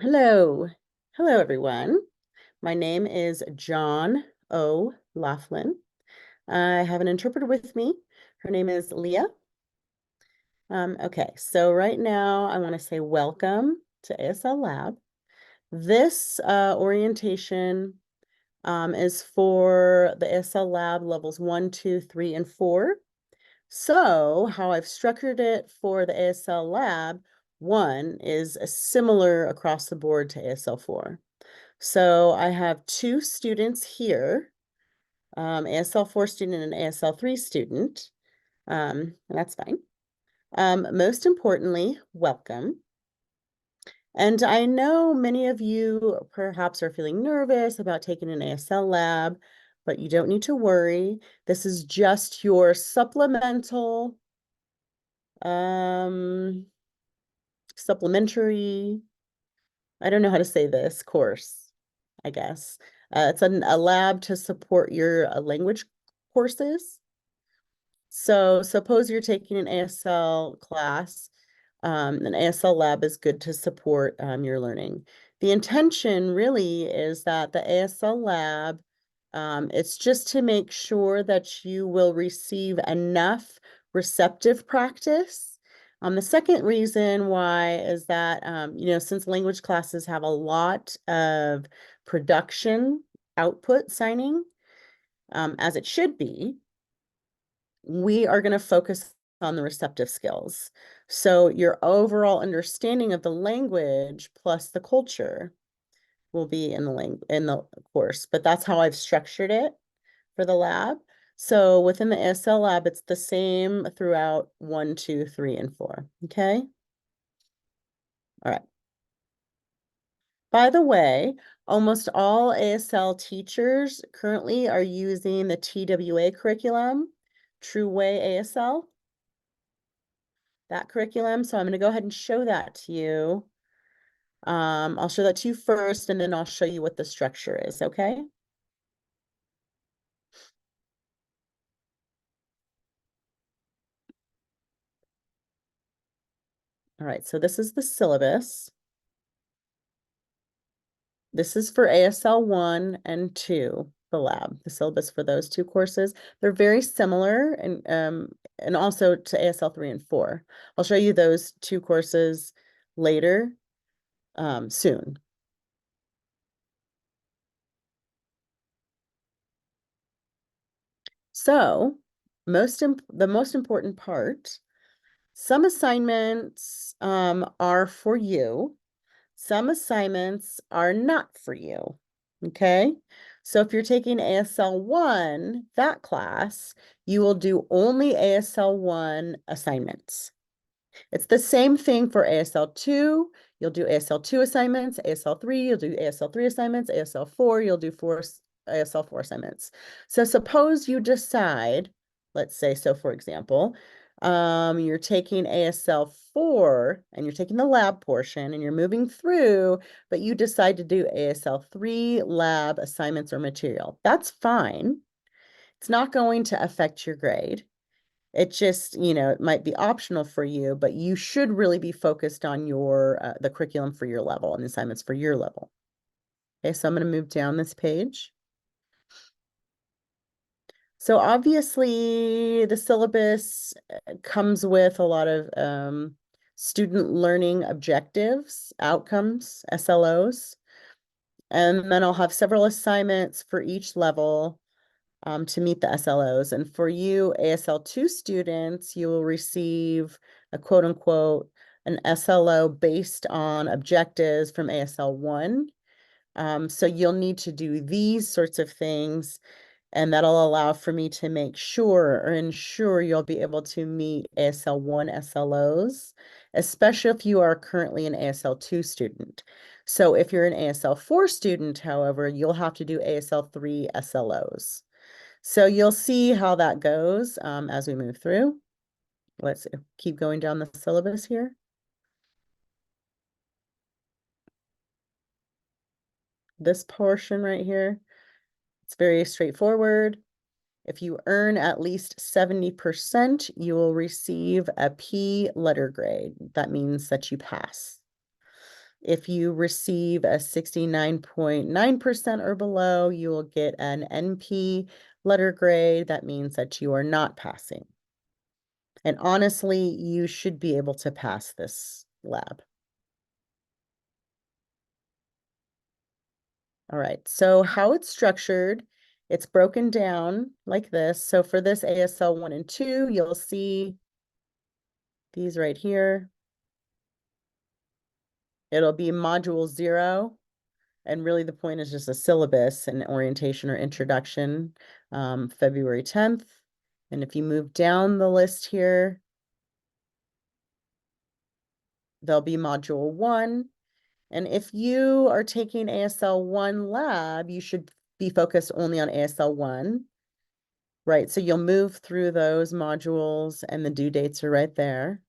Hello. Hello, everyone. My name is John O. Laughlin. I have an interpreter with me. Her name is Leah. Okay, so right now I want to say welcome to ASL Lab. This orientation is for the ASL Lab levels 1, 2, 3, and 4. So how I've structured it for the ASL Lab 1 is similar across the board to ASL 4. So I have two students here, ASL 4 student and ASL 3 student, and that's fine. Most importantly, welcome. And I know many of you perhaps are feeling nervous about taking an ASL lab, but you don't need to worry. This is just your supplementary, I don't know how to say this, course, I guess. It's a lab to support your language courses. So suppose you're taking an ASL class, an ASL lab is good to support your learning. The intention really is that the ASL lab, it's just to make sure that you will receive enough receptive practice. The second reason why is that, since language classes have a lot of production output signing, as it should be, we are going to focus on the receptive skills. So your overall understanding of the language plus the culture will be in the course, but that's how I've structured it for the lab. So within the ASL lab, it's the same throughout 1, 2, 3, and 4. Okay. All right. By the way, almost all ASL teachers currently are using the TWA curriculum, True Way ASL, that curriculum. So I'm going to go ahead and show that to you. I'll show that to you first, and then I'll show you what the structure is, okay? All right, so this is the syllabus. This is for ASL 1 and 2, the lab, the syllabus for those two courses. They're very similar and also to ASL 3 and 4. I'll show you those two courses later soon. So the most important part, some assignments are for you. Some assignments are not for you, okay? So if you're taking ASL 1, that class, you will do only ASL 1 assignments. It's the same thing for ASL 2. You'll do ASL 2 assignments. ASL 3, you'll do ASL 3 assignments. ASL 4, you'll do ASL 4 assignments. So suppose you decide, let's say, so for example, you're taking ASL 4 and you're taking the lab portion and you're moving through, but you decide to do ASL 3 lab assignments or material. That's fine. It's not going to affect your grade. It just, it might be optional for you, but you should really be focused on your the curriculum for your level and the assignments for your level. Okay, so I'm going to move down this page. So obviously the syllabus comes with a lot of student learning objectives, outcomes, SLOs, and then I'll have several assignments for each level to meet the SLOs. And for you, ASL 2 students, you will receive a quote unquote an SLO based on objectives from ASL 1. So you'll need to do these sorts of things, and that'll allow for me to make sure or ensure you'll be able to meet ASL 1 SLOs, especially if you are currently an ASL 2 student. So if you're an ASL 4 student, however, you'll have to do ASL 3 SLOs. So you'll see how that goes as we move through. Let's keep going down the syllabus here. This portion right here, it's very straightforward. If you earn at least 70%, you will receive a P letter grade. That means that you pass. If you receive a 69.9% or below, you will get an NP letter grade. That means that you are not passing. And honestly, you should be able to pass this lab. All right, so how it's structured, it's broken down like this. So for this ASL 1 and 2, you'll see these right here. It'll be module 0. And really the point is just a syllabus and orientation or introduction, February 10th. And if you move down the list here, there'll be module 1. And if you are taking ASL 1 lab, you should be focused only on ASL 1, right? So you'll move through those modules and the due dates are right there.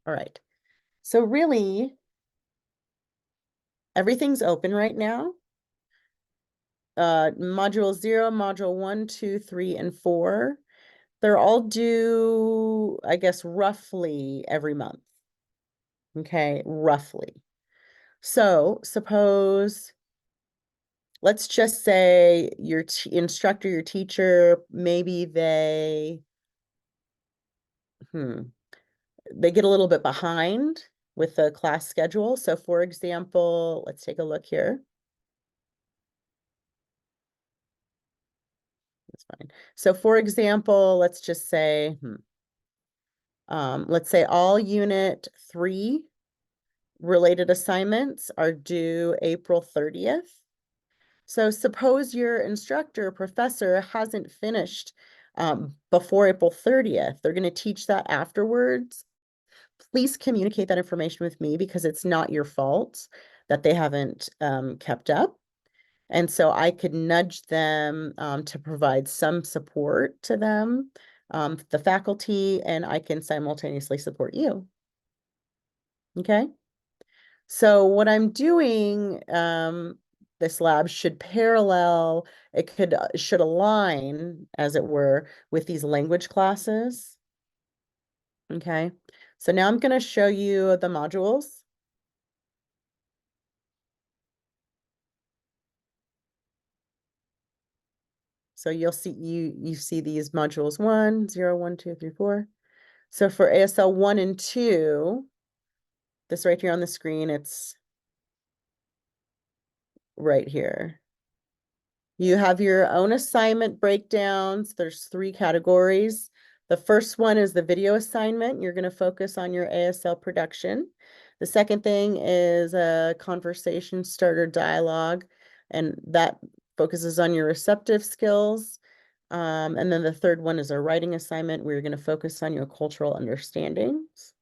All right. So really, everything's open right now. Module 0, module 1, 2, 3, and 4. They're all due, I guess, roughly every month. Okay, roughly. So suppose, let's just say your instructor, your teacher, maybe they get a little bit behind with the class schedule. So for example, let's take a look here. That's fine. So for example, let's just say, let's say all unit 3 related assignments are due April 30th. So suppose your instructor or professor hasn't finished before April 30th. They're going to teach that afterwards. Please communicate that information with me because it's not your fault that they haven't kept up. And so I could nudge them to provide some support to them, the faculty, and I can simultaneously support you. Okay. So what I'm doing, this lab should parallel, it should align, as it were, with these language classes. Okay. So now I'm going to show you the modules. So you'll see you see these modules 1, 0, 1, 2, 3, 4. So for ASL 1 and 2, this right here on the screen, it's right here. You have your own assignment breakdowns. There's 3 categories. The first one is the video assignment. You're going to focus on your ASL production. The second thing is a conversation starter dialogue, and that focuses on your receptive skills. And then the third one is a writing assignment where you're going to focus on your cultural understandings.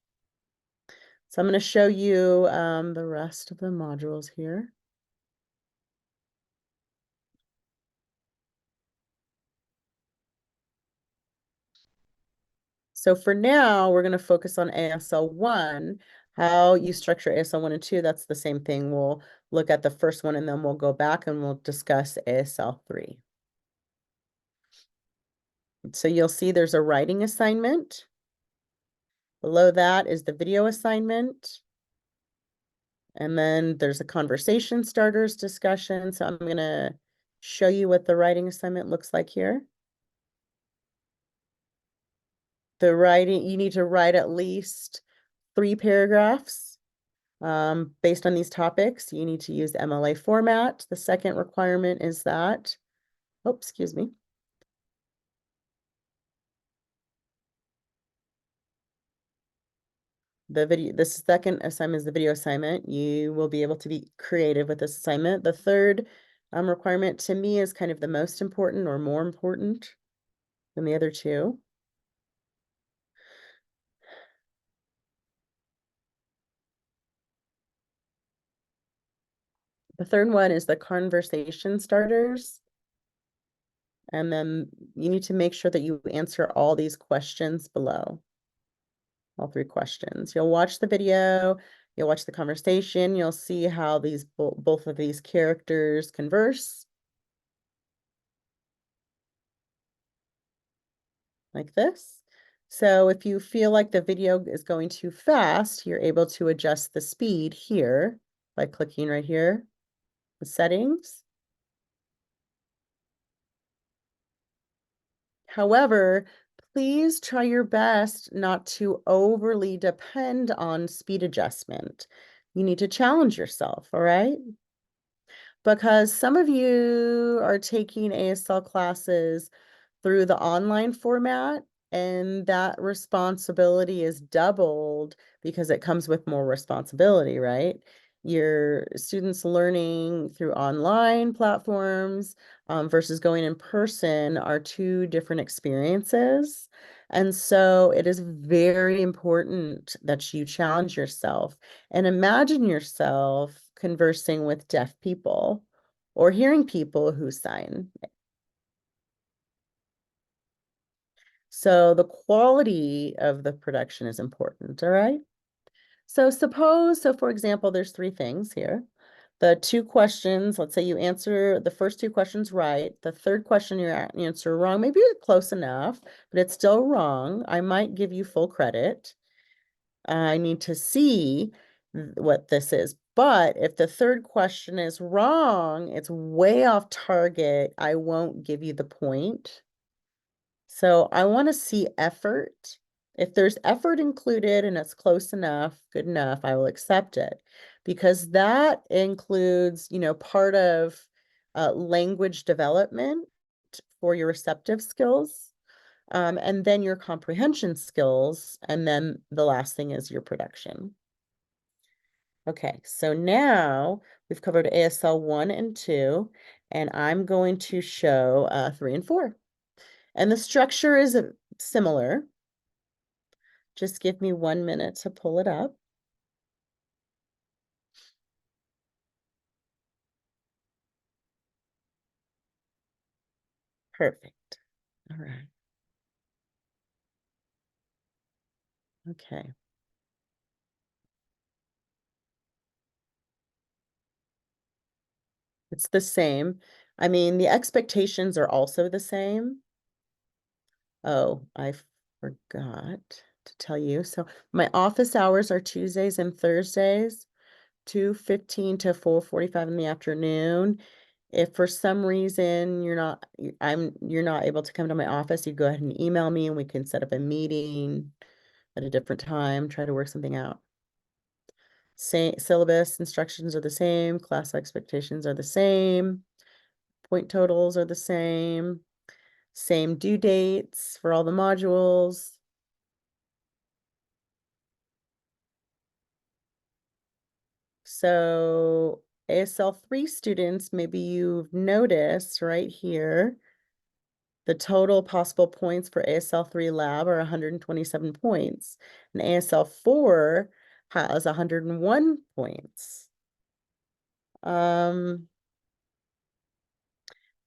So I'm going to show you the rest of the modules here. So for now, we're going to focus on ASL 1, how you structure ASL 1 and 2. That's the same thing. We'll look at the first one and then we'll go back and we'll discuss ASL 3. So you'll see there's a writing assignment. Below that is the video assignment. And then there's a conversation starters discussion. So I'm going to show you what the writing assignment looks like here. The writing, you need to write at least 3 paragraphs based on these topics. You need to use MLA format. The second requirement is that, oh, excuse me. This second assignment is the video assignment. You will be able to be creative with this assignment. The third requirement to me is kind of the most important or more important than the other 2. The third one is the conversation starters. And then you need to make sure that you answer all these questions below. All 3 questions. You'll watch the video, you'll watch the conversation, you'll see how these both of these characters converse. Like this. So if you feel like the video is going too fast, you're able to adjust the speed here by clicking right here, the settings. However, please try your best not to overly depend on speed adjustment. You need to challenge yourself, all right? Because some of you are taking ASL classes through the online format, and that responsibility is doubled because it comes with more responsibility, right? Your students learning through online platforms versus going in person are two different experiences. And so it is very important that you challenge yourself and imagine yourself conversing with deaf people or hearing people who sign. So the quality of the production is important, all right? So for example, there's three things here. The two questions, let's say you answer the first two questions right. The third question you answer wrong. Maybe you're close enough, but it's still wrong. I might give you full credit. I need to see what this is. But if the third question is wrong, it's way off target, I won't give you the point. So I want to see effort. If there's effort included and it's close enough, good enough, I will accept it because that includes, part of language development for your receptive skills, and then your comprehension skills, and then the last thing is your production. Okay, so now we've covered ASL 1 and 2, and I'm going to show 3 and 4. And the structure is similar. Just give me 1 minute to pull it up. Perfect. All right. Okay. It's the same. I mean, the expectations are also the same. Oh, I forgot to tell you. So my office hours are Tuesdays and Thursdays, 2:15 to 4:45 in the afternoon. If for some reason you're not able to come to my office, you go ahead and email me and we can set up a meeting at a different time, try to work something out. Same syllabus instructions are the same, class expectations are the same, point totals are the same due dates for all the modules. So ASL 3 students, maybe you've noticed right here, the total possible points for ASL 3 lab are 127 points, and ASL 4 has 101 points. The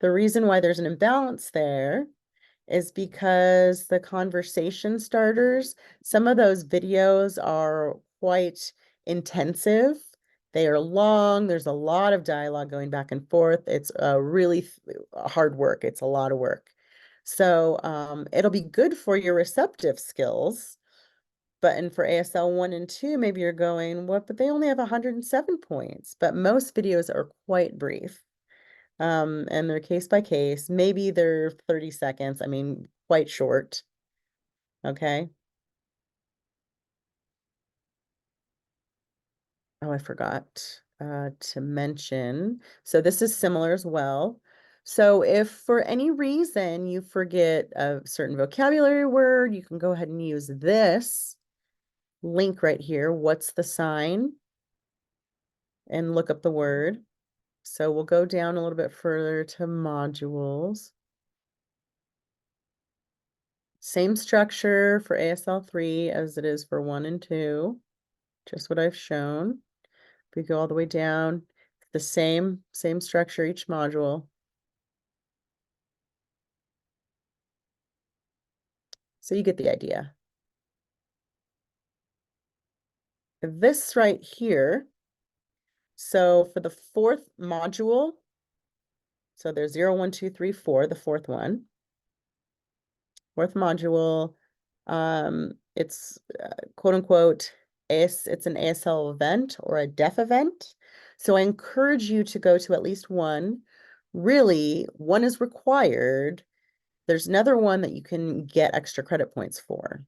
reason why there's an imbalance there is because the conversation starters, some of those videos are quite intensive. They are long. There's a lot of dialogue going back and forth. It's really hard work. It's a lot of work. So it'll be good for your receptive skills. But for ASL 1 and 2, maybe you're going, what? But they only have 107 points. But most videos are quite brief. And they're case by case. Maybe they're 30 seconds. I mean, quite short. Okay. Oh, I forgot to mention. So this is similar as well. So if for any reason you forget a certain vocabulary word, you can go ahead and use this link right here. What's the sign? And look up the word. So we'll go down a little bit further to modules. Same structure for ASL 3 as it is for 1 and 2. Just what I've shown. If we go all the way down, the same structure each module. So you get the idea. This right here, so for the fourth module, so there's 0, 1, 2, 3, 4, the fourth one. Fourth module, It's quote unquote it's an ASL event or a deaf event. So I encourage you to go to at least one. Really, one is required. There's another one that you can get extra credit points for.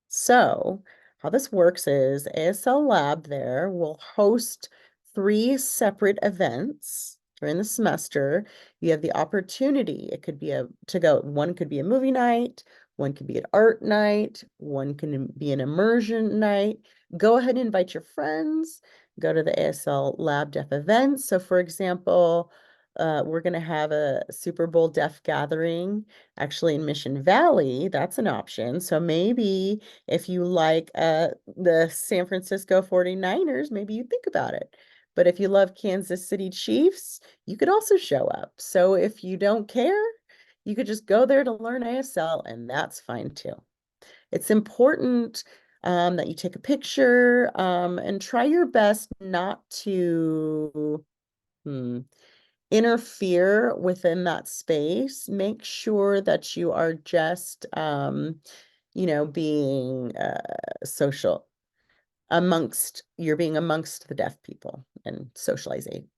So how this works is ASL Lab there will host 3 separate events during the semester. You have the opportunity, it could be one could be a movie night, one could be an art night, one can be an immersion night. Go ahead and invite your friends, go to the ASL Lab Deaf event. So for example, we're going to have a Super Bowl Deaf gathering actually in Mission Valley. That's an option. So maybe if you like the San Francisco 49ers, maybe you think about it. But if you love Kansas City Chiefs, you could also show up. So if you don't care, you could just go there to learn ASL, and that's fine too. It's important that you take a picture and try your best not to interfere within that space. Make sure that you are just, being social you're being amongst the deaf people and socializing.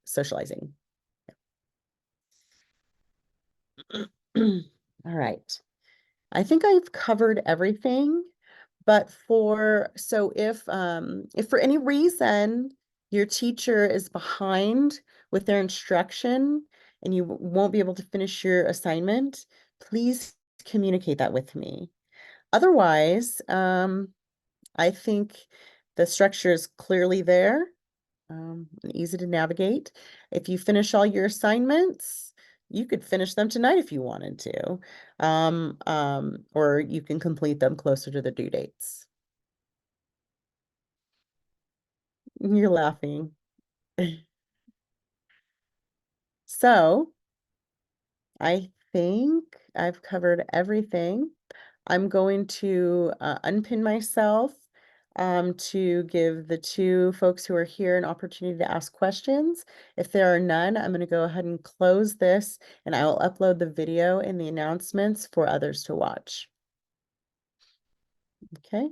All right. I think I've covered everything, but if for any reason your teacher is behind with their instruction and you won't be able to finish your assignment, please communicate that with me. Otherwise, I think the structure is clearly there, and easy to navigate. If you finish all your assignments, you could finish them tonight if you wanted to, or you can complete them closer to the due dates. You're laughing. So I think I've covered everything. I'm going to unpin myself to give the 2 folks who are here an opportunity to ask questions. If there are none, I'm going to go ahead and close this, and I will upload the video and the announcements for others to watch. Okay.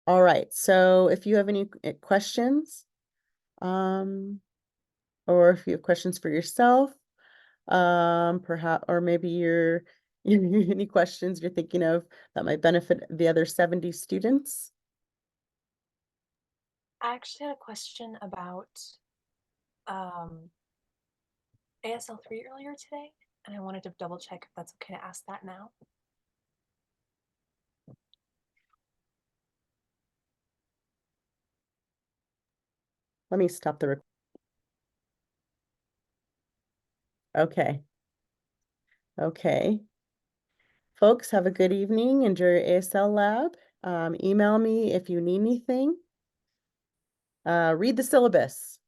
All right. So if you have any questions, um, or if you have questions for yourself, perhaps, or maybe you're any questions you're thinking of that might benefit the other 70 students. I actually had a question about um, ASL 3 earlier today, and I wanted to double check if that's okay to ask that now. Let me stop the Okay. Okay. Folks, have a good evening. Enjoy your ASL lab. Email me if you need anything. Read the syllabus.